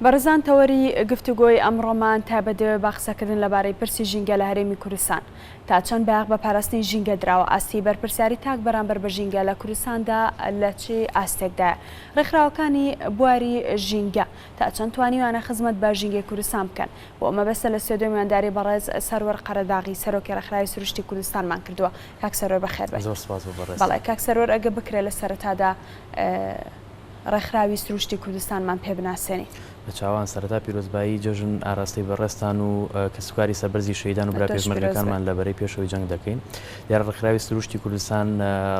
بەڕێزان تەوەری گفتوگۆی ئەمڕۆمان تایبەتەوە باخسەکردن لەبارەی پرسی ژینگە لە هەرێمی کوردستان تا چەند باغ بە پاراستنی ژینگە دراوە ئاستی بەرپرسیاری تاک بەرامبەر بە ژینگە لە کوردستاندا لە چی ئاستێکدایە ڕێکخراوەکانی بواری ژینگە تا چەند توانیوانە خزمەت بە ژینگەی کوردستان بکەن بۆ ئەمە بەسە لە سێدۆی میوانداری بەڕێز سەرۆر قەرەداغی سەرۆکی ڕێکخراوی سروشتی کوردستانمان کردووە. کاک سەرۆر بەخێر بێت. زۆر سپاس بۆ بەڕێز. بەڵێ کاک سەرۆر ئەگە بکرێ لە سەرەتادا ڕێکخراوی سروشتی کوردستانمان پێ بناسێنی. بە چاوان سەرەتا پیرۆزبایی جەژن ئاراستەی بەڕێستان و کەسوکاری سەربەرزی شەیدان و برا پێشمەرگەکانمان لەبەرەی پێشەوەی جەنگ دەکەین. دیارە ڕێکخراوی سروشتی کوردستان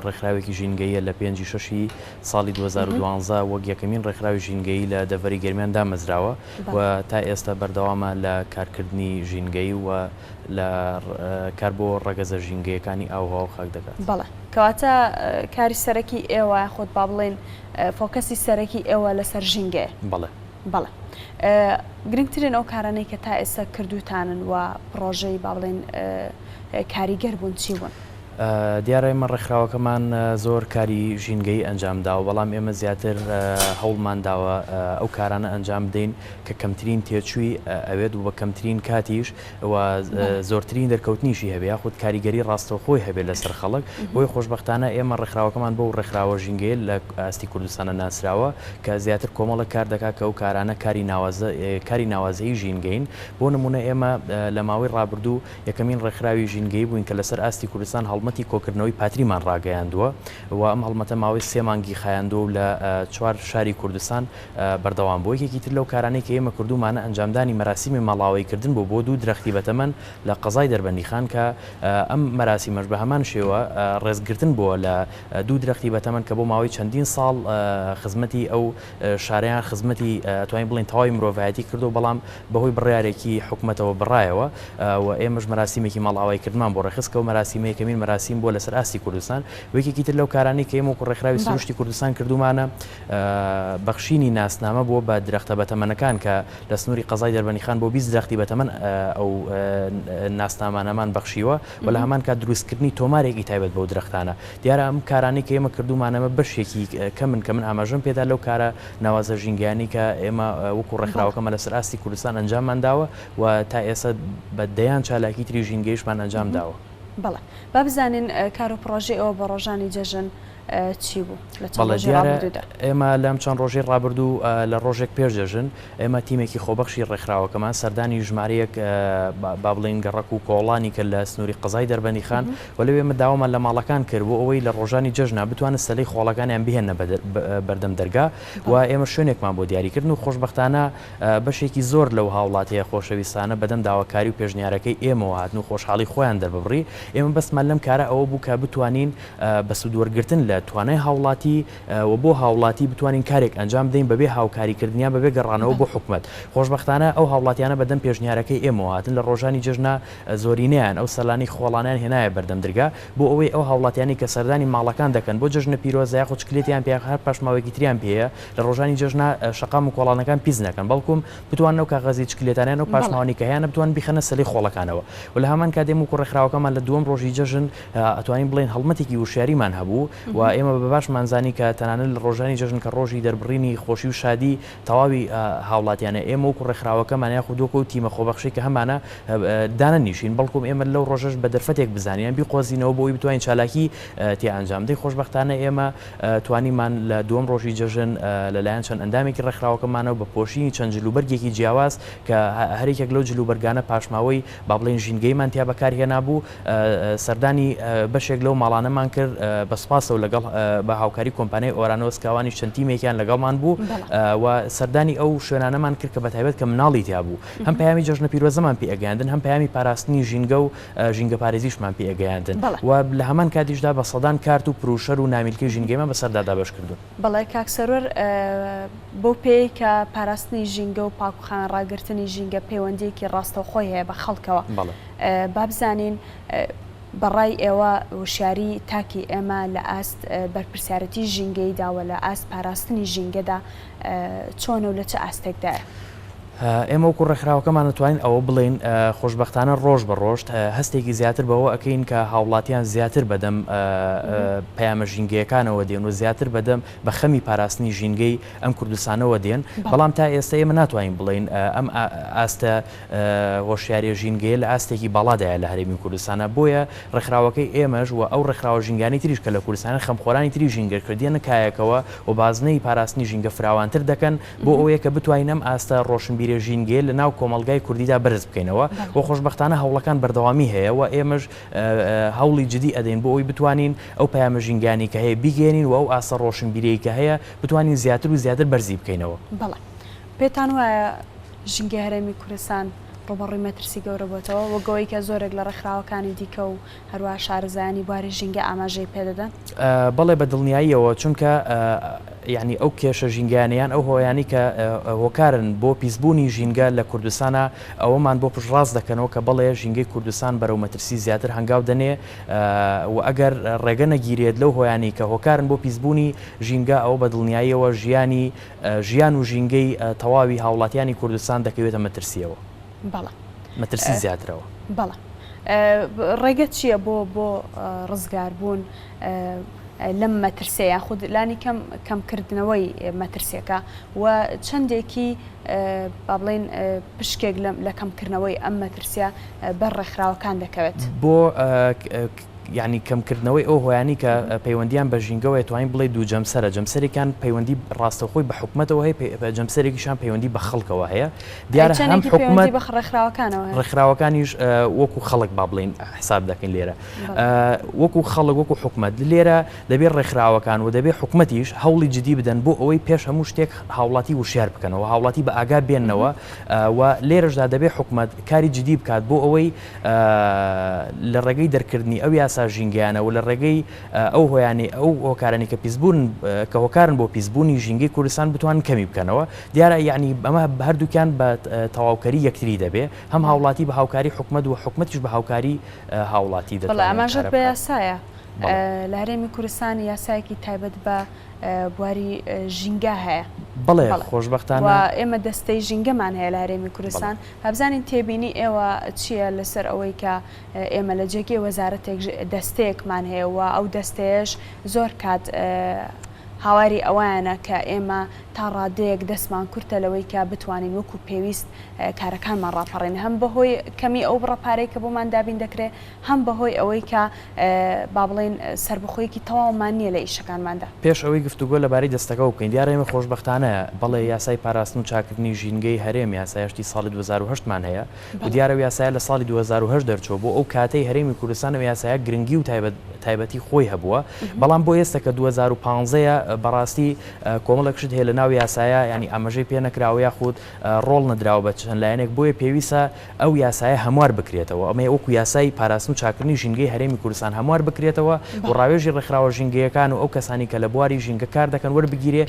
ڕێکخراوێکی ژینگەیە لە 5/6 ساڵی 2012 وەک یەکەمین ڕێکخراوی ژینگەیی لە دەڤەری گەرمیان دامەزراوە و تا ئێستا بەردەوامە لە کارکردنی ژینگەی و لە کار بۆ ڕەگەزە ژینگەیەکانی ئاوها و خاک دەکات. بەڵێ کەواتە کاری سەرەکی ئێوە خۆت با بڵێن فۆکەسی سەرەکی ئێوە لەسەر ژینگەیە. بەڵێ گرنگترین ئەو کارانەی کە تا ئێستا کردوتانن و پرۆژەی با بڵێن کاریگەر بوون چی بوون؟ دیارە ئێمە ڕێکخراوەکەمان زۆر کاری ژینگەی ئەنجامداوە بەڵام ئێمە زیاتر هەوڵمان داوە ئەو کارانە ئەنجام بدەین کە کەمترین تێچووی ئەوێت و بە کەمترین کاتیش و زۆرترین دەرکەوتنیشی هەبێ یاخود کاریگەری ڕاستەوخۆی هەبێت لەسەر خەڵک. بۆی خۆشبەختانە ئێمە ڕێکخراوەکەمان بۆ ڕێکخراوە ژینگەیە لە ئاستی کوردستانە ناسراوە کە زیاتر کۆمەڵە کار دەکات کە ئەو کارانە کاری ناوازەیی ژینگەین. بۆ نمونە ئێمە لە ماوەی ڕابردوو یەکەمین ڕێکخراوی ژینگەی بووین کە لەسەر ئاستی کوردستان هەڵمەتی کۆکردنەوەی پاتریمان ڕاگەیاندووە و ئەم هەڵمەتە ماوەی 3 مانگی خایاندووە لە 4 شاری کوردستان بەردەوام بوو. یەکێکی تر لەو کارانەی کە ئێمە کردومانە ئەنجامدانی مەراسیمی مەڵاوەیکردن بۆ 2 درەختی بەتەمەن لە قەزای دەربەندیخان کە ئەم مەراسیمەش بە هەمان شێوە ڕێزگرتن بووە لە 2 درەختی بەتەمەن کە بۆ ماوەی چەندین ساڵ خزمەتی ئەو شارەیان خزمەتی توانین بڵین تەواوی مرۆڤایەتی کردو بەڵام بەهۆی بڕیارێکی حکوومەتەوە بڕایەوە و ئێمەش مەراسیمێکی مەڵاوەیکردمان بۆ ڕێخست و مەراسیمە یەکەمین مەراسیم بۆ لەسەر ئاستی کوردستان. وەکێکی تر لەو کارانی کە ئێمە ڕێکخراوی سروشتی کوردستان کردومانە بەخشینی ناسنامە بووە بە درەختە بەتەمەنەکان کە لە سنووری قەزای دەربەندیخان بۆ 20 درەختی بەتەمەن ئەو ناسنامانەمان بەخشیوە و لە هەمان کات دروستکردنی تۆمارێکی تایبەت بەو درەختانە. دیارە ئەم کارانی کە ئێمە کردومانەمە بەشێکی کە من ئاماژەم پێدا لەو کارە ناوازە ژینگیانی کە ئێمە وەکو ڕێکخراوەکەمە لەسەر ئاستی کوردستان ئەنجاممان داوە و تا ئێستا بە دەیان چالاکی تری ژینگەیشمان ئەنجام داوە. بەڵێ با بزانین کار و پرۆژەی ئەوە بە ڕۆژانی جەژن چی بوو ئێمە لەم چەند ڕۆژەی ڕابردوو لە ڕۆژێک پێش دەژن ئێمە تیمێکی خۆبەخشی ڕێکخراوەکەمان سەردانی ژمارەیەک با بڵین گەڕک و کۆڵانی کە لە سنووری قەزای دەربەندیخان و لەوێ ئێمە داوامان لە ماڵەکان کرد بۆ ئەوەی لە ڕۆژانی جەژنا بتوانن سەلەی خۆڵەکانیان بهێنە بەردەم دەرگا و ئێمە شوێنێکمان بۆ دیاریکردن و خۆشبەختانە بەشێکی زۆر لەو هاوڵاتەیە خۆشەویستانە بەدەم داواکاری و پێشنیارەکەی ئێمەوە هاتن و خۆشحاڵی خۆیان دەرببڕی. ئێمە بەسمان لەم کارە ئەوە بوو کە بتوانین بە سوودوەرگرتن لە توانای هاوڵاتی و بۆ هاوڵاتی بتوانین کارێک ئەنجام بدەین بەبێ هاوکاریکردنیان بەبێ گەڕانەوە بۆ حکوومەت. خۆشبەختانە ئەو هاوڵاتیانە بەدەم پێشنیارەکەی ئێمە هاتن لە ڕۆژانی جەژنا زۆرینەیان ئەو سەلانی خۆڵانیان هێنایە بەردەم دەرگا بۆ ئەوەی ئەو هاوڵاتیانی کە سەردانی ماڵەکان دەکەن بۆ جەژنە پیرۆزە یاخود چکلێتیان پێ هەر پاشماوەیەکی تریان پێەیە لە ڕۆژانی جەژنا شەقام و کۆڵانەکان پیس نەکەن بەڵکوم بتوان ئەو کاغەزی چکلێتانیان و پاشماوانی کە هەیەە بتوان بیخەنە سەلی خۆڵەکانەوە و لە هەمان کاتێ و ڕێکخراوەکەمان لە دووەم ڕۆژی جەژن ئەتوانین بڵێن هەڵمەتێکی وشاریمان هەبوو و ئێمە بە باشمانزانی کە تەنانەت لە ڕۆژانی جەژن کە ڕۆژی دەربڕینی خۆشی و شادی تەواوی هاوڵاتیانە ئێمە وەکو ڕێکخراوەکەمان یاخود وەکو تیمە خۆبەخشی کە هەمانە دانەنیشین بەڵکوم ئێمە لەو ڕۆژەش بە دەرفەتێک بزانیان بیقۆزینەوە بۆی بتوانین چالاکی تێ ئەنجام بدەین. خۆشبەختانە ئێمە توانیمان لە دووەم ڕۆژی جەژن لەلایەن چەند ئەندامێکی ڕێکخراوەکەمانەوە بە پۆشینی چەند جلوبەرگێکی جیاواز کە هەرێکێک لەو جلوبەرگانە پاشماوەی با بڵێن ژینگەیمان تیا بەکارهێنا بوو سەردانی بەشێک لەو ماڵانەمان کرد بە سپاسەوە لەگەڵ بە هاوکاری کۆمپانیای ئۆرانۆس کاوانی چەند تیمێکیان لەگەڵمان بوو و سەردانی ئەو شوێنانەمان کرد کە بەتایبەت کە مناڵی تیا بوو هەم پەیامی جەژنە پیرۆزەمان پێ ئەگەیاندن هەم پەیامی پاراستنی ژینگە و ژینگە پارێزیشمان پێ ئەگەیاندن و لە هەمان کاتیشدا بە سەدان کارت و پروشەر و نامیلکەی ژینگەیمان بەسەردا دابەش کردوون. بەڵێ کاک سەرۆر بۆ پێی کە پاراستنی ژینگە و پاکوخان ڕاگررتنی ژینگە پەیوەندیەکی ڕاستەوخۆی هەیە بە خەڵکەوە با بزانین بەڕای ئێوە وشاری تاکی ئێمە لە ئاست بەرپرسیارەتی ژینگەیداوە لە ئاست پاراستنی ژینگەدا چۆنە و لە چه ئاستێکدایە؟ ئێمە وەکو ڕێکخراوەکەمان دەتوانین ئەوە بڵێن خۆشببختانە ڕۆژ بە ڕۆژ هەستێکی زیاتر بەوە ئەەکەین کە هاوڵاتیان زیاتر بەدەم پەیامە ژینگەیەکانەوە دێن و زیاتر بەدەم بە خەمی پاراستنی ژینگەی ئەم کوردستانەوە دێن بەڵام تا ئێستا ئێمە ناتوانین بڵێن ئەم ئاستە هۆشیاریە ژینگەیە لە ئاستێکی باڵادایە لە هەرێمی کوردستانە بۆیە ڕێکخراوەکەی ئێمەش و ئەو ڕێکخراوە ژینگانی تریش کە لە کوردستانە خەمخۆرانی تری ژینگەکردیانە کایەکەوە و بازنەی پاراستنی ژینگە فراوانتر دەکەن بۆ ئەوەیە کە بتوانین ئەم ئاستە ڕۆشنبیری ژینگەیە لە ناو کۆمەلگای کوردیدا بەرز بکەینەوە و خۆشببختانە هەوڵەکان بەردەوامی هەیە و ئێمەش هەوڵی جدی ئەدەین بۆ ئەوی بتوانین ئەو پەیامە ژینگانی کە هەیە بیگەێنین و ئەو ئاسە ڕۆشنبیری کە هەیە بتوانین زیاتر و زیاتر بەرزی بکەینەوە. بەڵێ پێتان وایە ژینگە هەرێمی کوردستان ڕۆبەڕووی مەترسی گەورە بۆتەوە وەگەوەی کە زۆرێک لە ڕێکخراوەکانی دیکە و هەروە شارەزایانی بواری ژینگە ئاماژەی پێدەدەن؟ بەڵێ بە دڵنیاییەوە چونکە یعنی ئەو کێشە ژینگانیان ئەو هۆیانی کە هۆکارن بۆ پیسبوونی ژینگە لە کوردستانە ئەوەمان بۆ پشتڕاست دەکەنەوە کە بەڵێ ژینگەی کوردستان بەرەو مەترسی زیاتر هەنگاو دەنێ و ئەگەر ڕێگە نەگیرێت لەو هۆیانی کە هۆکارن بۆ پیسبوونی ژینگە ئەوە بە دڵنیاییەوە ژیان و ژینگەی تەواوی هاوڵاتیانی کوردستان دەکەوێتە مەترسیەوە. بەڵێ مەترسی زیاترەوە. بەڵێ ڕێگە چییە بۆ ڕزگاربوون لەم مەترسەیە خود لانی کەمکردنەوەی مەترسیەکە و چەندێکی با بڵێن پشکێک لە کەمکردنەوەی ئەم مەترسیە بەر ڕێکخراوەکان دەکەوێت بۆ یعنی کەمکردنەوەی ئەو هۆیانی کە پەیوەندیان بە ژینگەوە توانین بڵێ دوو جەمسەرە جەمسەرێکان پەیوەندی ڕاستەخۆی بە حکومەتەوە هەیە جەمسەرێکیشان پەیوەندی بە خەڵکەوە هەیە دیارە هەم حکومەت ڕێکخراوەکانیش وەکو خەڵک با بڵێن حساب دەکەین لێرە وەکو خەڵک وەکو حکومەت لێرە دەبێت ڕێکخراوەکان و دەبێت حکومەتیش هەوڵی جدی بدەن بۆ ئەوەی پێش هەموو شتێک هاوڵاتی وشیار بکەنەوە هاوڵاتی بە ئاگا بێننەوە و لێرەشدا دەبێت حکومەت کاری جدی بکات بۆ ئەوەی لە ڕێگەی دەرکردنی ئەو یاسا ژینگەیانە و لە ڕێگەی ئەو هۆیانی ئەو هۆکارانی کە پیسبوون کە هۆکارن بۆ پیسبوونی ژینگەی کوردستان بتوان کەمی بکەنەوە دیارە یعنی ئەمە هەردووکیان بە تەواوکەری یەکتری دەبێ هەم هاوڵاتی بە هاوکاری حکومەت و حکومەتیش بە هاوکاری هاوڵاتی دەبێت. ئەماژەت بە یاسایە لە هەرێمی کوردستان یاسایەکی تایبەت بە بواری ژینگە هەیە. بەڵێ خۆشببختانە ئێمە دەستەی ژینگەمان هەیە لە هەرێمی کوردستان هەبزانین تێبینی ئێوە چییە لەسەر ئەوەی کە ئێمە لە جێگەی وەزارەتێک دەستەیەکمان هەیە و ئەو دەستەیەش زۆر کات هاواری ئەوانە کە ئێمە تا ڕادەیەک دەستمان کورتە لەوەی کە بتوانین وەکو پێویست کارەکانمان ڕاپەڕێن هەم بەهۆی کەمی ئەو بڕەپارەی کە بۆمان دابین دەکرێت هەم بەهۆی ئەوەی کە با بڵێن سربەخۆیەکی تەواومان نییە لە ئیشەکانماندا. پێش ئەوەی گفتوگۆ لەبارەی دەستەکە بکەین دیارە ئێمە خۆشببختانە بەڵێ یاسای پاراستن و چاکردنی ژینگەی هەرێم یاسایشتی ساڵی 2008مان هەیە و دیارە یاسایە لە ساڵی 2010 دەرچۆ بۆ ئەو کاتەی هەرێمی کوردستان یاسایە گرنگی و تایبەتی خۆی هەبووە بەڵام بۆ ئێستا کە 2015 بەڕاستی کۆمەڵێکشت هەیە لە ناو یاسایە ینی ئاماژەی پێ نەکراوە یاخود ڕۆڵ نەدراوە بە چەند لایەنێک بۆیە پێویستە ئەو یاسایە هەموار بکرێتەوە ئەمە وەکو یاسای پاراستن و چاکردنی ژینگەی هەرێمی کوردستان هەموار بکرێتەوە و ڕاوێژی ڕێکخراوە ژینگەیەکان و ئەو کەسانی کە لە بواری ژینگە کار دەکەن وەربگیرێ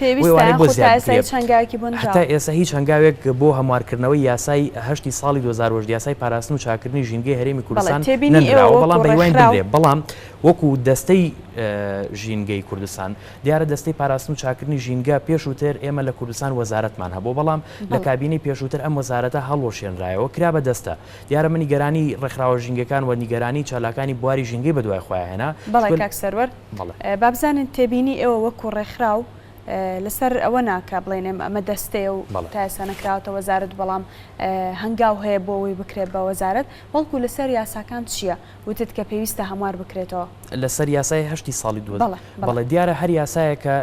هەتا ئێستا هیچ هەنگاوێک بۆ هەموارکردنەوەی یاسای هەشتی ساڵی 2010 یاسای پاراستن و چاکردنی ژینگەی هەرێمی کوردستان نەدراوە بەڵام بەیوان بدرێ بەڵام وەکو دەستەی ژینگەی کوردستان دیارە دەستەی پاراستن و چاکردنی ژینگە پێشووتر ئێمە لە کوردستان وەزارەتمان هەبوو بەڵام لە کابینەی پێشووتر ئەم وەزارەتە هەڵوەشێنرایەوە کرا بە دەستە دیارە من نیگەرانی ڕێکخراوە ژینگەکان و نیگەرانی چالاکانی بواری ژینگەی بەدوای خۆیان هێنا. بەڵێ کاک سەروەر با بزانین تێبینی ئێوە وەکو ڕێکخراو لەسەر ئەوە ناکە بڵێنێم ئەمە دەستەیە و تا ئێستا نەکراوەتە وەزارەت بەڵام هەنگاو هەیە بۆ ئەوەی بکرێت بە وەزارەت بەڵکو لەسەر یاساکان چییە وتت کە پێویستە هەموار بکرێتەوە لەسەر یاسای هەشتی ساڵی دو بەڵێ دیارە هەر یاسایەکە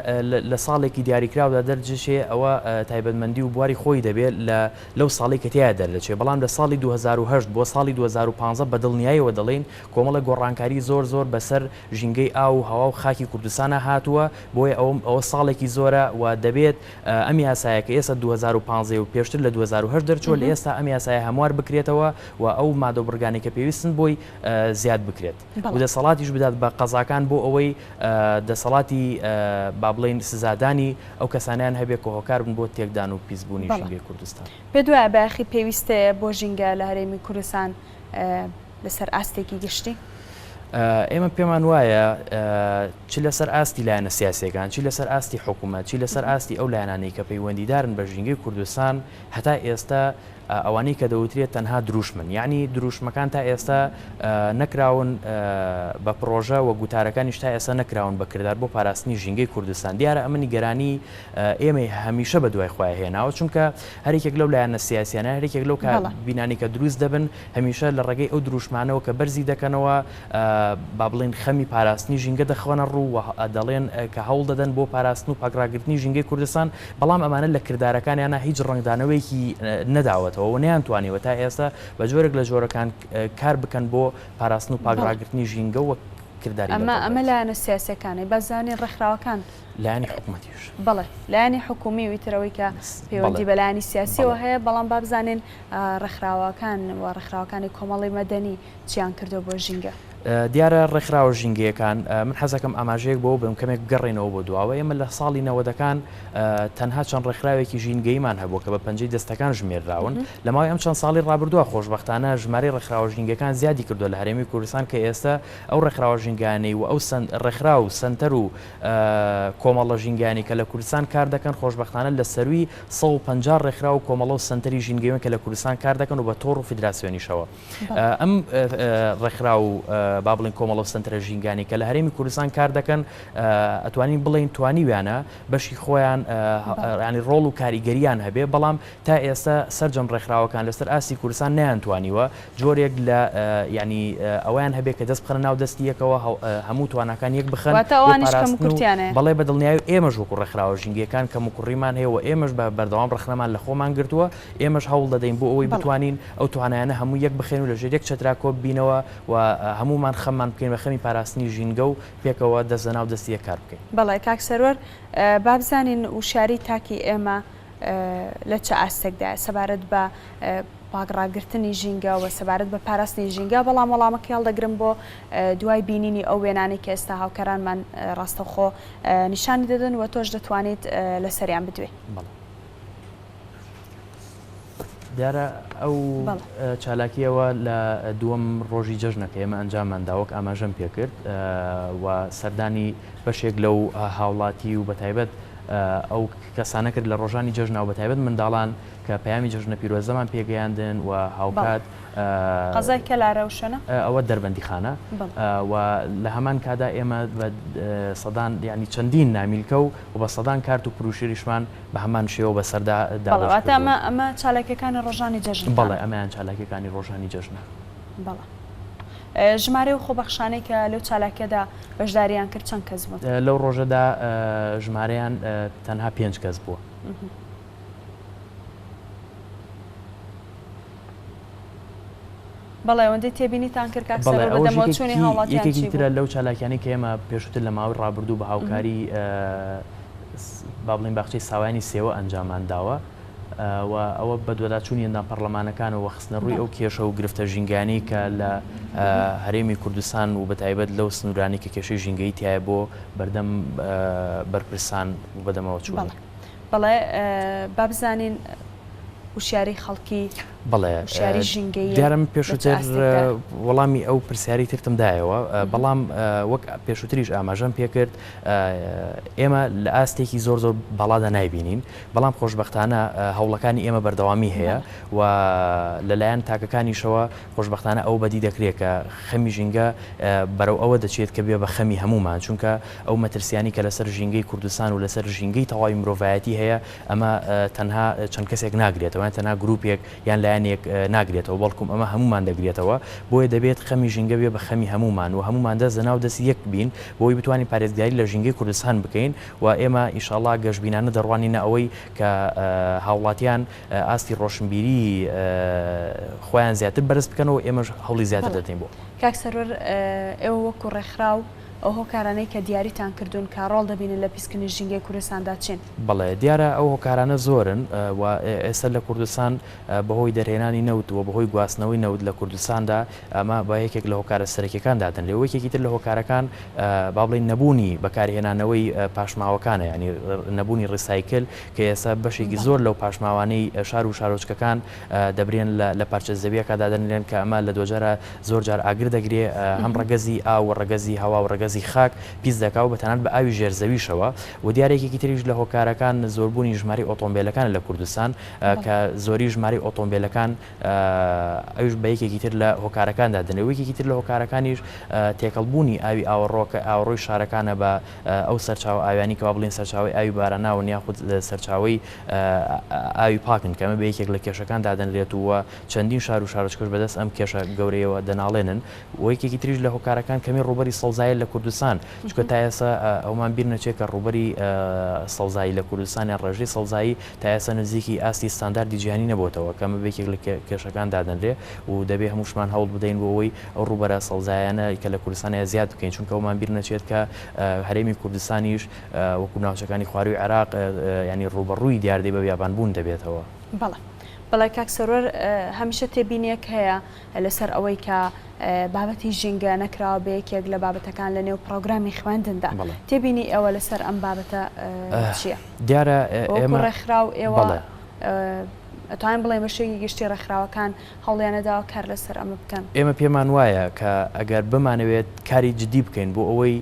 لە ساڵێکی دیاریکراودا دەرجێ ئەوە تایبەتمەندی و بواری خۆی دەبێت لەو ساڵی کە تیا دەرچێت بەڵام لە ساڵی 2010 بۆ ساڵی 2015 بە دڵنیاییەوە دەڵێن کۆمەڵە گۆڕانکاری زۆر بەسەر ژینگەی ئاو و هەوا و خاکی کوردستانە هاتووە بۆیە ئەوە ساڵێکی زۆرە و دەبێت ئەم یاسایەکە ئێستا 2015 و پێشتر لە 2010 دەرچۆ لە ئێستا ئەم یاسایە هەموار بکرێتەوە و ئەو مادە بڕگانی کە پێویستن بۆی زیاد بکرێت و دەسەڵاتیش بدات بە قەزاکان بۆ ئەوەی دەسەڵاتی با بڵێن سزادانی ئەو کەسانیان هەبێت کە هۆکار بن بۆ تێکدان و پیسبوونی ژینگەی کوردستان. پێ دوایە باخی پێویستەیە بۆ ژینگە لە هەرێمی کوردستان لەسەر ئاستێکی گشتی ئێمە پێمان وایە چ لەسەر ئاستی لایەنە سیاسیەکان، چی لەسەر ئاستی حکوومەت، چی لەسەر ئاستی ئەو لایەنانەی کە پەیوەندیدارن بە ژینگەی کوردستان هەتا ئێستا ئەوانەی کە دەوترێت تەنها دروشمن، یعنی دروشمەکان تا ئێستا نەکراون بە پرۆژە و گوتارەکانیش تا ئێستا نەکراون بەکردار بۆ پاراستنی ژینگەی کوردستان. دیارە ئەمە نیگەرانی ئێمە هەمیشە بە دوای خۆی هێناوە، چونکە هەرێکێک لەو لایەنە سیاسیانە هەرێکێک لەو بینانی کە دروست دەبن هەمیشە لە ڕێگەی ئەو دروشمانەوە کە بەرزی دەکەنەوە با بڵێن خەمی پاراستنی ژینگە دەخەونە ڕوو دەڵێن کە هەوڵ دەدەن بۆ پاراستن و پاکراگرتنی ژینگەی کوردستان، بەڵام ئەمانە لە کردارەکانیانە هیچ ڕنگدانەوەیکی نەداوەتەوە و نەیانتوانیوە تا ئێستا بە جۆرێک لە جۆرەکان کار بکەن بۆ پاراستن و پاکراگرتنی ژینگە و کردداری ئەمە لایەنە سیاسەکانی بەزانین ڕێکخراوەکان لایانی حکوومەتیش بەڵێ لایانی حکومی ویترەوەی کە پەیوەندی بەلایانی سیاسیەوە هەیە، بەڵام با بزانین ڕێکخراوەکان و ڕێکخراوەکانی کۆمەڵی مەدەنی چیان کردو بۆ ژینگە. دیارە ڕێکخراوە ژینگەیەکان من حەزەکەم ئاماژەیەک بۆ بم کەمێک گەڕێنەوە بۆ دواوە. ئێمە لە ساڵی 90ەکان تەنها چەند ڕێکخراوێکی ژینگەیمان هەبوو کە بە پەنجەی دەستەکان ژمێرراون. لەماوەی ئەم چەند ساڵی ڕابردووە خۆشبەختانە ژمارەی ڕێکخراوە ژینگەکان زیادی کردووە لە هەرێمی کوردستان کە ئێستا ئەو ڕێکخراوە ژینگانەی و ئەو ڕێکخرا و سنتەر و کۆمەڵە ژینگانی کە لە کوردستان کار دەکەن خۆشبەختانە لە سەروی 150 ڕێکخرا و کۆمەڵە و سنتەری ژینگەیەوە کە لە کوردستان کار دەکەن و بە تۆڕ و فیدراسیۆنیشەوە. ئەم ڕێکخرا و با بڵێن کۆمەڵە و سنتەرە ژینگانی کە لە هەرێمی کوردستان کار دەکەن ئەتوانین بڵێن توانیویانە بەشی خۆیان ینی ڕۆڵ و کاریگەریان هەبێ، بەڵام تا ئێستا سەرجەم ڕێکخراوەکان لەسەر ئاستی کوردستان نەیانتوانیوە جۆرێک لە ینی ئەویان هەبێت کە دەست بخەنە ناو دەستیەکەوە هەموو توانەکان یەک بخەن بەڵێ بە دڵنیایی ئێمەش وەکو ڕێکخراوە ژینگەکان کە موکڕیمان هەیە و ئێمەش بە بەردەوام ڕخنەمان لە خۆمان گرتووە، ئێمەش هەوڵ دەدەین بۆ ئەوەی بتوانین ئەو توانایانە هەموو یەک بخێن و لە ژێر یەک چەترا کۆ ببینەوە و هەمومان خەممان بکەین بە خەمی پاراستنی ژینگە و پێکەوە دەست لەناو دەستیە کار بکەین. بەڵێ کاک سەرۆر با بزانین وشاری تاکی ئێمە لە چه ئاستێکدا سەبارەت بە پاکڕاگرتنی ژینگە و سەبارەت بە پاراستنی ژینگە، بەڵام وەڵامەکە هەڵدەگرم بۆ دوای بینینی ئەو وێنانی کە ئێستا هاوکەرانمان ڕاستەوخۆ نیشانی دەدەن و تۆش دەتوانیت لەسەریان بدوێ. دیارە ئەو چالاکیەوە لە دووەم ڕۆژی جەژنەکە ئێمە ئەنجاممانداوەک ئاماژەم پێکرد و سەردانی بەشێک لەو هاوڵاتی و بەتایبەت ئەو کەسانە کرد لە ڕۆژانی جەژنا و بەتایبەت منداڵان کە پەیامی جەژنە پیرۆزەمان پێگەیاندن و هاوکات قەزای کەلارە و شوێنە ئەوە دەربەندیخانە و لە هەمان کادا ئێمە سەدان ینی چەندین نامیلکە و بە سەدان کارت و پروشیریشمان بە هەمان شێوە بە سەردا داواتە ئەمە چالاکیەکانی ڕۆژانی جەژن. بەڵێ ئەمەیان چالاکیەکانی ڕۆژانی جەژنە. بەڵێ ژمارە و خۆبەخشانەی کە لەو چالاکیەدا بەشداریان کرد چەند کەس بوون؟ لەو ڕۆژەدا ژمارەیان تەنها 5 کەس بووە. بەڵێ ئەوەندەی تێبینیتان کرد کاک سەرۆر بە دەمەچوونی هاوڵاتیان چی بوو؟ یەکێکی ترە لەو چالاکیانی کە ئێمە پێشووتر لە ماوەی ڕابردوو بە هاوکاری با بڵێن باخچەی ساوایانی سێوە ئەنجامان داوە و ئەوە بە دووەداچوونی ئەندام پەرلەمانەکانەوە خستنە ڕووی ئەو کێشە و گرفتە ژینگانی کە لە هەرێمی کوردستان و بەتایبەت لەو سنوورانی کە کێشەی ژینگەی تایە بۆ بەردەم بەرپرسان و بەدەمەوە چوون. بەڵێ با بزانین وشیاری خەڵکی بەڵێ دیارم پێشووتر وەڵامی ئەو پرسیاری ترتمدایەوە، بەڵام وەک پێشووتریش ئاماژەم پێکرد ئێمە لە ئاستێکی زۆر زۆر بەڵادا نایبینین، بەڵام خۆشبەختانە هەوڵەکانی ئێمە بەردەوامی هەیە و لەلایەن تاکەکانیشەوە خۆشبەختانە ئەو بەدی دەکرێت کە خەمی ژینگە بەرەو ئەوە دەچێت کە بێ بە خەمی هەمومان، چونکە ئەو مەترسیانی کە لەسەر ژینگەی کوردستان و لەسەر ژینگەی تەواوی مرۆڤایەتی هەیە ئەمە تەنها چەند کەسێک ناگرێتەوە، تەنها گروپێک یان لایەنێک ناگرێتەوە، بەڵکم ئەمە هەمومان دەگرێتەوە، بۆیە دەبێت خەمی ژینگە بێ بە خەمی هەمومان و هەمومان دەست لەناو دەستی یەک بین بۆی بتوانین پارێزگاری لە ژینگەی کوردستان بکەین و ئێمە ئینشاءڵڵا گەشتبینانە دەڕوانینە ئەوەی کە هاوڵاتیان ئاستی ڕۆشنبیری خۆیان زیاتر بەرز بکەنەوە، ئێمەش هەوڵی زیاتر دەدەین بۆ. کاک سەرۆر ئێوە وەکو ڕێکخراو ئەو هۆکارانەی کە دیاریتان کردوون کە ڕۆڵ دەبینن لە پیسکردنی ژینگەی کوردستاندا چین؟ بەڵێ دیارە ئەو هۆکارانە زۆرن و ئێستا لە کوردستان بەهۆی دەرهێنانی نەوت و بەهۆی گواستنەوەی نەوت لە کوردستاندا ئەمە با یەکێک لە هۆکارە سەرەکیەکان دادن لێ یەکێکی تر لە هۆکارەکان با بڵێن نەبوونی بەکارهێنانەوەی پاشماوەکانە ینی نەبوونی ڕیسایکل کە ئێستا بەشێکی زۆر لەو پاشماوانەی شار و شارۆچکەکان دەبرێن لە پارچە زەویەکە دادەنێن کە ئەمە لە دۆجارە زۆر جار ئاگر دەگرێ هەم ڕەگەزی ئاو و ڕەگەزی هەوا و ڕەگەزی خاک پیس دەکا و بەتەنانەت بە ئاوی ژێرزەویشەوە و دیارێکی تریش لە هۆکارەکان زۆربوونی ژماری ئۆتۆمبیلەکان لە کوردستان کە زۆری ژماری ئۆتۆمبیلەکان ئەوش بە یەکێکی تر لە هۆکارەکاندا دەنەوەیەکی تر لە هۆکارەکانیش تێکەڵبوونی ئاوی ئاوەڕۆکە ئاوڕۆی شارەکانە بە ئەو سەرچاو ئاویانی کە بڵین سەرچاوی ئاوی باراناون یاخود سەرچاوی ئاوی پاکن کەمە بە یەکێک لە کێشەکان دادەنرێت و چەندین شار و شارۆچکەش بەدەست ئەم کێشە گەورەیەوە دەناڵێنن و یەکێکی تریش لە هۆکارەکان کەمی ڕوبەری سەوزایی لە کوردستان چونکە تا ئێستا ئەومان بیر نەچێت کە ڕوبەری سەوزایی لە کوردستانیان ڕێژەی سەوزایی تا ئێستا نزیکی ئاستی ستانداردی جیهانی نەبووتەوە کەمە بێکێک لە کێشەکان دادەنرێ و دەبێ هەمووشمان هەوڵ بدەین بۆ ئەوەی ئەو ڕوبەرە سەوزایانە کە لە کوردستانە زیاد بکەین چونکە ئەومان بیر نەچێت کە هەرێمی کوردستانیش وەکو ناوچەکانی خواروی عێراق ینی ڕوبەڕووی دیاردەی بە بیابانبوون دەبێتەوە. بەڵێ کاک سەرۆر هەمیشە تێبینیەک هەیە لەسەر ئەوەی کە بابەتی ژینگە نەکراوە بە یەکێک لە بابەتەکان لە نێو پرۆگرامی خوێندندا تێبینی ئەوە لەسەر ئەم بابەتە چییە؟ دیارە ئێمە ڕێکخراو ئێوە ئەتوانین بڵێ بەشێکی گشتی ڕێکخراوەکان هەوڵیانەداوە کار لەسەر ئەمە بکەن. ئێمە پێمان وایە کە ئەگەر بمانەوێت کاری جدی بکەین بۆ ئەوەی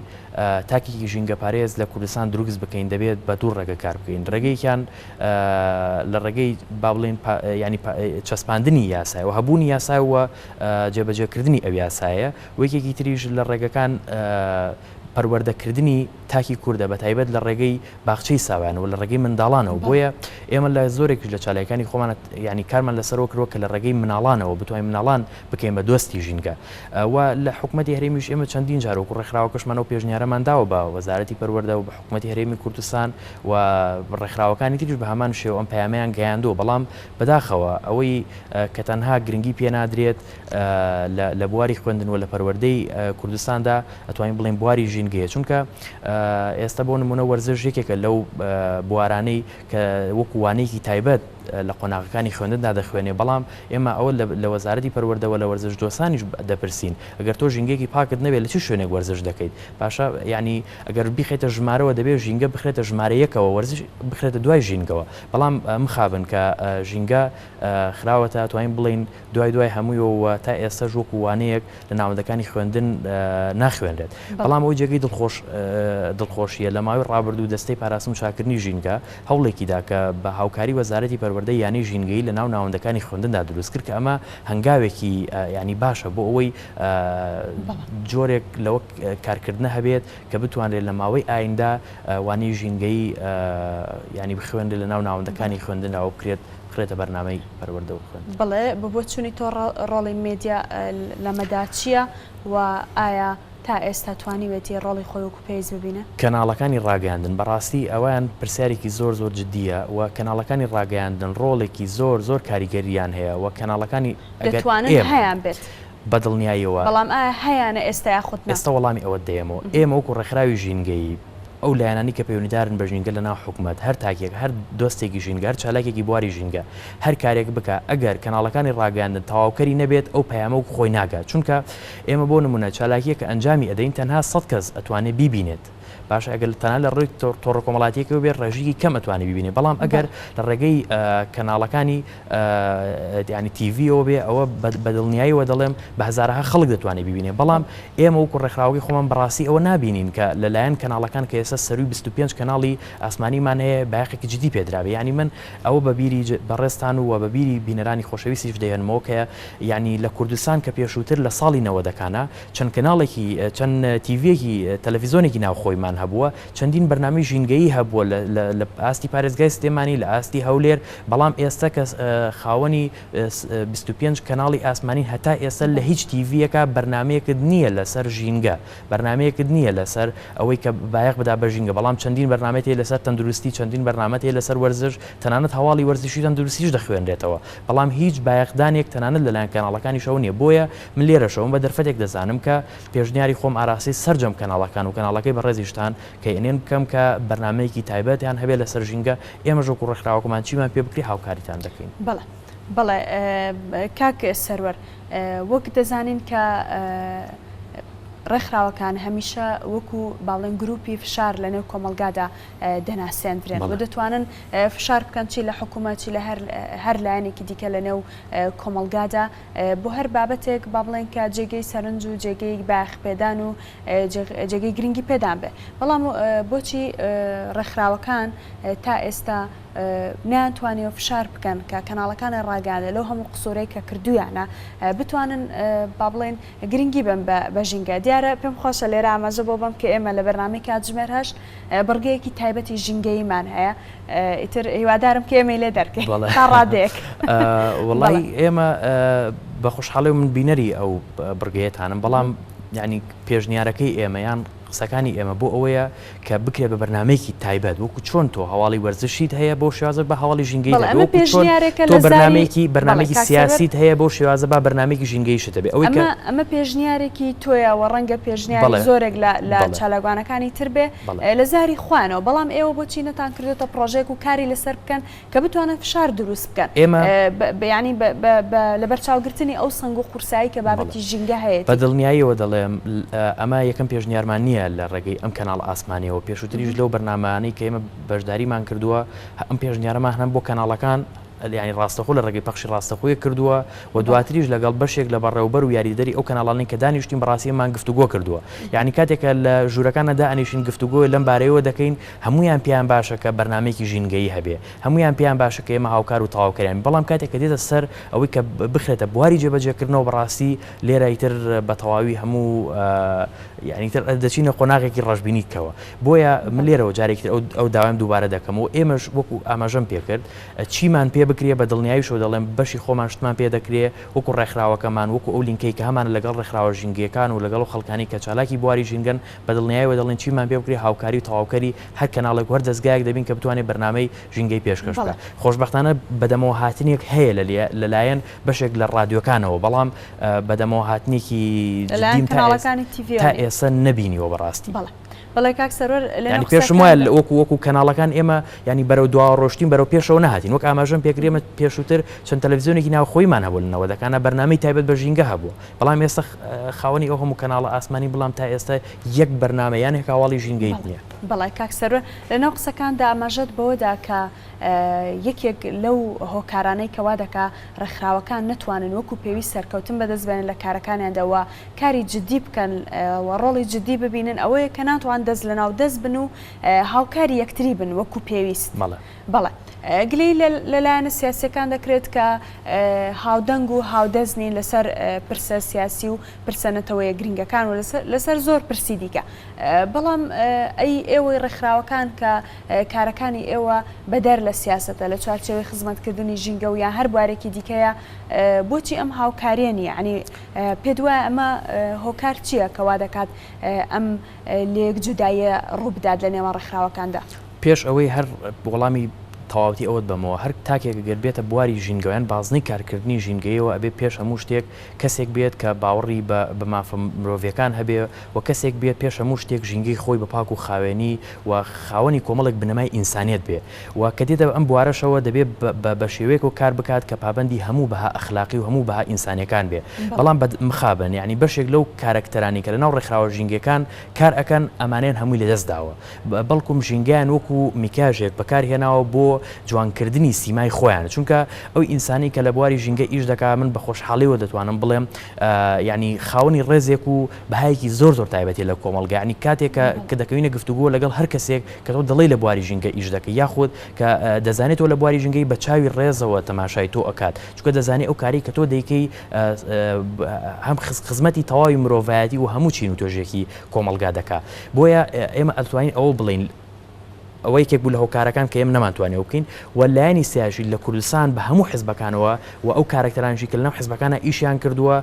تاکێکی ژینگە پارێز لە کوردستان دروست بکەین دەبێت بە دوو ڕێگە کار بکەین. ڕێگەیەکیان لە ڕێگەی با بڵێن ینی چەسپاندنی یاسای و هەبوونی یاسای وە جێبەجێکردنی ئەو یاسایە و یەکێکی تریش لە ڕێگەکان پەروەردەکردنی تاکی کووردە بە تایبەت لە ڕێگەی باخچەی ساوانەوە لە ڕێگەی منداڵانەوە بۆیە ئێمە لە زۆرێکی لە چالەکانی خۆمانە ینی کارمان لەسەرەوە کردوە کە لە ڕێگەی مناڵانەوە بتوانین مناڵان بکەین بە دۆستی ژینگە و لە حکوومەتی هەرێمیش ئێمە چەندین جار وەکو ڕێکخراوەکەشمان و پێشنیارەمان داوە بە وەزارەتی پەروەردە و بە حکوومەتی هەرێمی کوردستان و ڕێکخراوەکانی تریش بە هەمان شێوە ئەم پەیامەیان گەیاندووە بەڵام بەداخەوە ئەوەی کە تەنها گرنگی پێ نادرێت لە بواری خوێندن و لە پەروەردەی کوردستاندا ئەتوانین بڵێن بواری ژینگەیە چونکە ئێستا بۆ نمونە وەرزش یەکێکە لەو بوارانەی کە وەکووانەیەکی تایبەت لە قۆناغەکانی خوێندندا دەخوێنێ بەڵام ئێمە ئەوە لە وەزارەتی پەروەردەوە لە وەرزش دۆسانیش دەپرسین ئەگەر تۆ ژینگەیەکی پاکت نەبێت لە چ شوێنێک وەرزش دەکەیت باشە ینی ئەگەر بخێتە ژمارەوە دەبێت ژینگە بخرێتە ژمارەیەکەوە وەرزش بخرێتە دوای ژینگەوە بەڵام مخابن کە ژینگە خراوەتە توانین بڵین دوای هەموویەوە تا ئێستا وەکووانەیەک لە ناوەندەکانی خوێندن ناخوێنرێت بەڵام ئەوی جێگەی دڵخۆشیە لە ماوەی ڕابردوو دەستەی پاراستن و چاکردنی ژینگە هەوڵێکیدا کە بە هاوکاری وەزارەتی پەروەردە یانی ژینگەی لە ناو ناوەندەکانی خوێندندا دروست کرد کە ئەمە هەنگاوێکی ینی باشە بۆ ئەوەی جۆرێک لەوە کارکردنە هەبێت کە بتوانرێت لە ماوەی ئایندا وانی ژینگەی ینی بخوێنرێت لە ناو ناوەندەکانی خوێندنەوە بکرێت بخرێتە بەرنامەی پەروەردە و خوێندن. بەڵێ بۆ چوونی تۆ ڕۆڵی مێدیا لەمەدا چییە و ئایا تا ئێستا توانیوێتی ڕۆڵی خۆی وەکو پێویست ببینە؟ کەناڵەکانی ڕاگەاندن بەڕاستی ئەویان پرسیارێکی زۆر جددیە و کەناڵەکانی ڕاگەاندن ڕۆڵێکی زۆر کاریگەریان هەیە و کەناڵەکانی دەتوانن هەیان بێت بەدڵنیاییەوە بەڵام ئایا هەیەنە ئێستا یاخودنا ئێستا وەڵامی ئەوە دێمەوە ئێمە وەکو ڕێکخراوی ژینگەی ئەو لایەنانی کە پەیوەندیدارن بە ژینگە لە ناو حکوومەت هەر تاکێک هەر دۆستێکی ژینگە هەر چالاکێکی بواری ژینگە هەر کارێک بکە ئەگەر کەناڵەکانی ڕاگەاندن تەواوکەری نەبێت ئەو پەیامە و خۆی ناگات چونکە ئێمە بۆ نمونە چالاکیە کە ئەنجامی ئەدەین تەنها 100 کەس ئەتوانێت بیبینێت باشە ئەگەر تەنها لە ڕێی تۆڕە کۆمەڵاتیەکەوە بێت ڕێژەیەکی کەم ئەتوانێت ببینێت بەڵام ئەگەر لە ڕێگەی کەناڵەکانی ینی تیڤیەوە بێ ئەوە بەدڵنیاییەوە دەڵێم بە هەزارها خەڵک دەتوانێت ببینێت بەڵام ئێمە وەکو ڕێکخراوەکەی خۆمان بەڕاستی ئەوە نابینین کە لەلایەن کەناڵەکان کە ئێستا سەروی 25 کەناڵی ئاسمانیمان هەیە بایەقێکی جدی پێدراوێ ینی من ئەوە بەبیری بەڕێستان و بەبیری بینەرانی خۆشەویستیش دەهێنمەوە کە ینی لە کوردستان کە پێشووتر لە ساڵی 90ەکانە چەند کەناڵێکی چەند تیڤیەکی تەلەڤیزۆنێکی ناوخۆیمان هەبووە چەندین بەرنامەی ژینگەیی هەبووە لە ئاستی پارێزگای سلێمانی لە ئاستی هەولێر بەڵام ئێستا کە خاوەنی 25 کەناڵی ئاسمانی هەتا ئێستا لە هیچ تیڤیەکە بەرنمەیەکت نییە لەسەر ژینگە بەرنمەیەکت نییە لەسەر ئەوەی کە بایەق بدا بە ژینگە بەڵام چەندین بەرنامەتی لەسەر تەندروستی چەندین بەرنامەتی لەسەر وەرزش تەنانەت هەواڵی وەرزشی تەندروستیش دەخوێنرێتەوە بەڵام هیچ بایەقدانێک تەنانەت لەلایەن کەناڵەکانی شەو نییە بۆیە من لێرەشەوە بە دەرفەتێک دەزانم کە پێشنیاری خۆم ئاراسی سەررجەم کەناڵەکان و کەناڵەکەی بەڕێزیشتان کە ئێنێن بکەم کە بەرنمەیەکی تایبەتیان هەبێت لەسەر ژینگە ئێمە ژۆک و ڕێکخراوەکەمان چیمان پێ بکری هاوکاریتان دەکەین. بەڵێ کاک سەروەر وەک دەزانین کە ڕێکخراوەکان هەمیشە وەکو باڵێن گروپی فشار لە نێو کۆمەلگادا دەناسێنرێن و دەتوانن فشار بکەن چی لە حکوومەتی لە هەر لایەنێکی دیکە لە نێو کۆمەلگادا بۆ هەر بابەتێک با بڵێن کە جێگەی سەرنج و جێگەی باخپێدان و جێگەی گرنگی پێدان بێ بەڵام بۆچی ڕێکخراوەکان تا ئێستا ناتوانێت فشار بکەن کە کەناڵەکانی ڕاگەاندە لەو هەموو قسوورەی کە کردویانە بتوانن با بڵێن گرنگی بن بە ژینگە دیارە پێم خۆشە لێرە ئاماژە بۆ بم کە ئێمە لە بەرنامەی کاتژمێر هەشت بڕگەیەکی تایبەتی ژینگەیمان هەیە ئیتر هیوادارم کە ئێمە لێ دەرکەین تا ڕادێک وەڵی ئێمە بە خۆشحاڵی من بینەری ئەو بڕگەیەتانم بەڵام یعنی پێشنیارەکەی ئێمەیان قسەکانی ئێمە بۆ ئەوەیە کە بکرێت بە بەرنمەیەکی تایبەت وەکو چۆن تۆ هەواڵی وەرزشیت هەیە بۆ شێوازە بە هەواڵی ژینگەی تۆ بەرنمەیەکی سیاسیت هەیە بۆ شێوازە با بەرنمەیەکی ژینگەیشت دەبێت ئەمە پێشنیارێکی تۆیە و ڕەنگە پێشنیاری زۆرێک لە چالاگوانەکانی تر بێ لە زاری خوانەوە بەڵام ئێوە بۆچی نەتان کردێتە پرۆژێک و کاری لەسەر بکەن کە بتوانن فشار دروست بکەن ئێمە ینی لە بەرچاوگرتنی ئەو سنگ و قورسایی کە بابەتی ژینگە هەیە بە دڵنیاییەوە دەڵێم ئەمە یەکەم پێشنیارمان نییە لە ڕێگەی ئەم کەناڵ ئاسمانیەوە پێشووتریش لەو بەرنامانەی کە ئێمە بەشداریمان کردووە ئەم پێشنیارەمان هەم بۆ کەناڵەکان ینی ڕاستەخۆ لە ڕێگەی پەخشی ڕاستەخۆیە کردووە و دواتریش لەگەڵ بەشێک لە بەڕێوبەر و یاریدەری ئەو کەناڵانەی کە دانیشتین بەڕاستیمان گفتوگۆ کردووە یعنی کاتێکە لە ژوورەکانەدا ئەنیشین گفتوگۆی لەم بارەیەوە دەکەین هەمویان پیان باشە کە بەرنمەیەکی ژینگەیی هەبێ هەمویان پیان باشە کە ئێمە هاوکار و تەواوکەریان بەڵام کاتێک کە دێتە سەر ئەوەی کە بخرێتە بواری جێبەجێکردنەوە بەڕاستی لێرە ئیتر بە تەواوی هەموو یعنیتر دەچینە قۆناغێکی ڕەشببینیتکەوە بۆیە من لێرەوە جارێکتر ئەو داوایم دووبارە دەکەمەوە ئێمەش وەکو ئاماژەم پێکرد چیمان پێ بکرێ بە دڵنیایی شو دەڵێم بەشی خۆمان شتمان پێ دەکرێت وەکو ڕێکخراوەکەمان وەکو ئەو لینکەی کە هەمان لەگەڵ ڕێکخراوە ژینگەکان و لەگەڵ خەڵکانی کە چالاکی بواری ژینگەن بە دڵنیاییەوە دەڵێن چیمان پێ بکرێت هاوکاری و تەواوکەری هەر کەناڵێک وەر دەستگایەک دەبین کە بتوانێت بەرنامەی ژینگەی پێشکەش بکات خۆشبەختانە بەدەمەوە هاتنێک هەیە لەلایەن بەشێک لە ڕادیۆکانەوە بەڵام بەدەمەوە هاتنێکی تا ئێستا نەبینیەوە بەڕاستی بەڵێ کاک سەرۆر ینی پێشم وایە وەکو کەناڵەکان ئێمە ینی بەرەو دوا ڕۆشتین بەرەو پێشەوە نهاتین وەک ئاماژەم پێکرێمە پێشووتر چەند تەلەڤیزیۆنێکی ناو خۆیمان هەبوونەوە دەکانە بەرنامەی تایبەت بە ژینگە هەبووە بەڵام ئێستا خاوەنی ئەو هەموو کەناڵە ئاسمانی بڵام تا ئێستا یەک بەرنامە یانێک هاواڵی ژینگەیت نییە بەڵای کاک سەرۆر لەناو قسەکاندا ئاماژەت بەوەدا کە یەکێک لەو هۆکارانەی کەوا دەکا ڕێکخراوەکان نتوانن وەکو پێویست سەرکەوتن بەدەستبێنن لە کارەکانیانداوە کاری جدی بکەن و ڕۆڵی جدی ببینن ئەوەیە کە ناتوان دەست لەناو دەست بن و هاوکاری یەکتری بن وەکو پێویست بەڵێ گلەی لەلایەنە سیاسیەکان دەکرێت کە هاودەنگ و هاودەستنین لەسەر پرسە سیاسی و پرسەنەتەوەیە گرنگەکان و لەسەر زۆر پرسی دیکە بەڵام ئەی ئێوەی ڕێکخراوەکان کە کارەکانی ئێوە بەدەر لە سیاستە لە چوارچێوەی خزمەتکردنی ژینگە و یان هەر بوارێکی دیکەیە بۆچی ئەم هاوکاریە ینی پێ وایە ئەمە هۆکار چییە کەوا دەکات ئەم لێک جودایە ڕووبدات لە نێوان ڕێکخراوەکاندا پێش ئەوەی هەر وەڵامی تەواوەتی ئەوت بمەوە هەر تاکێک گەر بێتە بواری ژینگەوەیان بازنەی کارکردنی ژینگەیەوە ئەبێ پێش هەموو شتێک کەسێک بێت کە باوەڕی بە مافە مرۆڤیەکان هەبێ و کەسێک بێت پێش هەموو شتێک ژینگەی خۆی بە پاک و خاوێنی و خاوەنی کۆمەڵێک بنەمای ئینسانیت بێ و کە دێتە ئەم بوارەشەوە دەبێت بە شێوەیەک و کار بکات کە پابەندی هەموو بەها ئەخلاقی و هەموو بەها ئینسانیەکان بێ بەڵام مخابن یعنی بەشێک لەو کارەکتەرانی کە لەناو ڕێکخراوە ژینگەکان کار ئەکەن ئەمانەیان هەمووی لەدەستداوە بەڵکوم ژینگیان وەکو میکاژێک بەکارهێناوە بۆ بۆ جوانکردنی سیمای خۆیان چونکە ئەو ئینسانی کە لە بواری ژینگە ئیش دەکا من بە خۆشحاڵیەوە دەتوانم بڵێم ینی خاوەنی ڕێزێک و بەهایەکی زۆر تایبەتی لە کۆمەڵگا ینی کاتێکە کە دەکەوینە گفتوگۆ لەگەڵ هەر کەسێک کە تۆ دەڵێ لە بواری ژینگە ئیش دەکە یاخود کە دەزانێت تۆ لە بواری ژینگەی بە چاوی ڕێزەوە تەماشای تۆ ئەکات چونکە دەزانێت ئەو کاری کە تۆ دەیکەی هەم خزمەتی تەواوی مرۆڤایەتی و هەموو چین و تۆژێکی کۆمەڵگا دەکات بۆیە ئێمە ئەتوانین ئەوە بڵین ئەوەی کێک بوو لە هۆکارەکان کە ئێمە نەمانتوانێت بکەین و لایەنی سیاسی لە کوردستان بە هەموو حزبەکانەوە و ئەو کارکتەرانشی کە لەناو حزبەکانە ئیشیان کردووە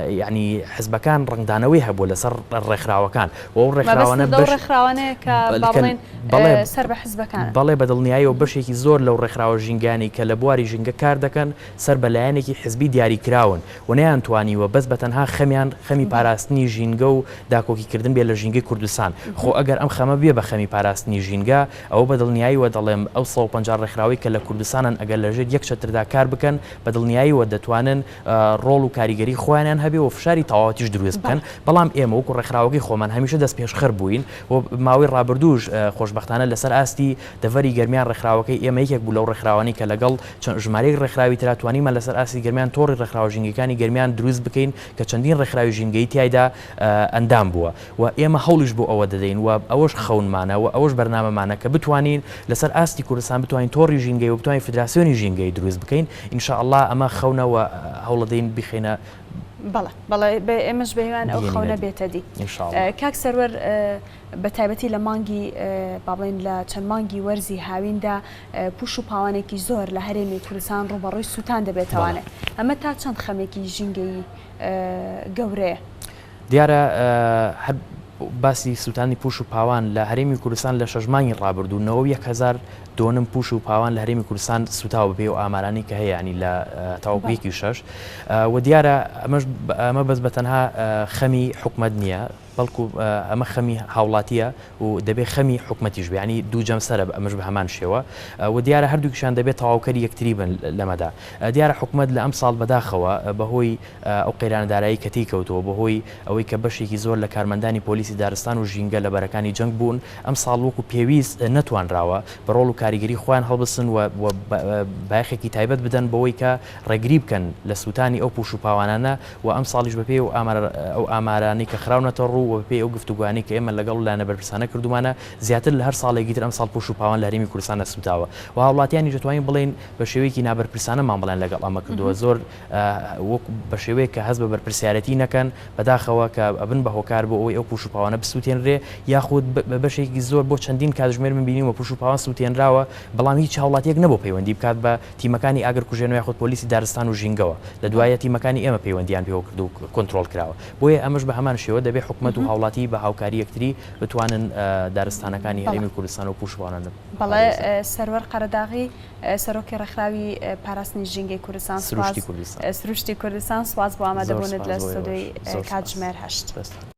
ینی حزبەکان ڕنگدانەوەی هەبووە لەسەر ڕێکخراوەکان و ئەو ڕێکخراوانەیە کە بڵێن سەر بە حزبەکان بەڵێ بەدڵنیایی و بەشێکی زۆر لەو ڕێکخراوە ژینگانی کە لە بواری ژینگە کار دەکەن سەر بە لایەنێکی حزبی دیاریکراون و نەیانتوانیوە بەس بە تەنها خەمی پاراستنی ژینگە و داکۆکیکردن بێ لە ژینگەی کوردستان خۆ ئەگەر ئەم خەمە بێ بە خەمی پاراستنی ژینگە ئەو بەدڵنیاییوە دەڵێم ئەو 150 ڕێکخراوی کە لە کوردستانن ئەگەر لەژێر یەک چەتردا کار بکەن بەدڵنیاییوە دەتوانن ڕۆڵ و کاریگەری خۆیانیان هەبێ و فشاری تەواوەتیش دروست بکەن بەڵام ئێمە وەکو ڕێکخراوەکەی خۆمان هەمیشە دەست پێشخەر بووین و ماوەی ڕابردووش خۆشبەختانە لەسەر ئاستی دەڤەری گەرمیان ڕێکخراوەکەی ئێمە یەکێک بوو لەو ڕێکخراوانی کە لەگەڵ چەند ژمارەیەک ڕێکخراوی ترا توانیمە لەسەر ئاستی گەرمیان تۆڕی ڕێکخراوە ژینگەکانی گەرمیان دروست بکەین کە چەندین ڕێکخراوی ژینگەی تایدا ئەندام بووە و ئێمە هەوڵش بۆ ئەوە دەدەین و ئەوەش خەونمانە و ئەوەش بەرنامەمانە کە بتوانین لەسەر ئاستی کوردستان بتوانین تۆڕی ژینگەی و بتوانین فدراسیۆنی ژینگەی دروست بکەین ئینشاءالله ئەمە خەونەوە هەوڵەدەین بخێنە بەڵێ ئێمەش بەهیوان ئەو خەونە بێتەدی کاک سەروەر بە تایبەتی لە مانگی باڵێن لە چەند مانگی وەرزی هاویندا پوش و پاوانێکی زۆر لە هەرێمی کوردستان ڕوبەڕووی سووتان دەبێتوانێت ئەمە تا چەند خەمێکی ژینگەی گەورەیە دیارە باسی سووتانی پوش و پاوان لە هەرێمی کوردستان لە شەژمانی ڕابردوونەوە 1000 دۆنم پوش و پاوان لە هەرێمی کوردستان سوتاوە بێ و ئامارانی کە هەیە ینی لە تاوەکویەکی 6 و دیارە ئەمە بەس بە تەنها خەمی حکومەت نییە بەڵکو ئەمە خەمی هاوڵاتیە و دەبێت خەمی حکومەتیش بێ ینی دوو جەمسەرە ئەمەش بە هەمان شێوە و دیارە هەردووکیشان دەبێت تەواوکەری یەکتری بن لەمەدا دیارە حکومەت لە ئەم ساڵ بەداخەوە بەهۆی ئەو قەیرانەدارایی کە تێکەوتەوە بەهۆی ئەوەی کە بەشێکی زۆر لە کارمەندانی پۆلیسی دارستان و ژینگە لە بەرەکانی جەنگ بوون ئەم ساڵ وەکو پێویست نەتوانراوە بە ڕۆڵ و کاریگەری خۆیان هەڵبسن و بایەخێکی تایبەت بدەن بەوەی کە ڕێگری بکەن لە سووتانی ئەو پوش و پاوانانە و ئەم ساڵیش بەپێ و ئەو ئامارانی کە خراونەتە ڕوو و پێ ئەو گفتوگوانی کە ئێمە لەگەڵ لایەنە بەرپرسانە کردومانە زیاتر لە هەر ساڵێکی تر ئەم ساڵ پوش و پاوان لە هەرێمی کوردستان سوتاوە و هاوڵاتیانی دەتوانین بڵێن بە شێوەیەکی نابەرپرسانەمان بڵێن لەگەڵ ئەمە کردووە زۆر بە شێوەیە کە هەست بە بەرپرسیارەتی نەکەن بەداخەوە کە ئەبن بە هۆکار بۆ ئەوەی ئەو پوش و پاوانە بسووتێنرێ یاخود بەشێکی زۆر بۆ چەندین کاتژمێر من بینیوە پوش و پاوان سووتێنراوە بەڵام هیچ هاوڵاتیەک نەبوو پەیوەندی بکات بە تیمەکانی ئاگرکوژێنەوە یاخود پۆلیسی دارستان و ژینگەوە لە دوایە تیمەکانی ئێمە پەیوەندیان پێوە کرد و کۆنتڕۆڵ کراوە بۆیە ئەمەش بە هەمان شێوە دەبێت حکومەت و هاوڵاتی بە هاوکاری یەکتری بتوانن دارستانەکانی هەرێمی کوردستان و پوشپانن بەڵێ سەروەر قەرەداغی سەرۆکی ڕێکخراوی پاراستنی ژینگەی کوردستان سروشتی کوردستان سواز بۆ ئامادەبوونت لە ستودیۆی کاتژمێر 8.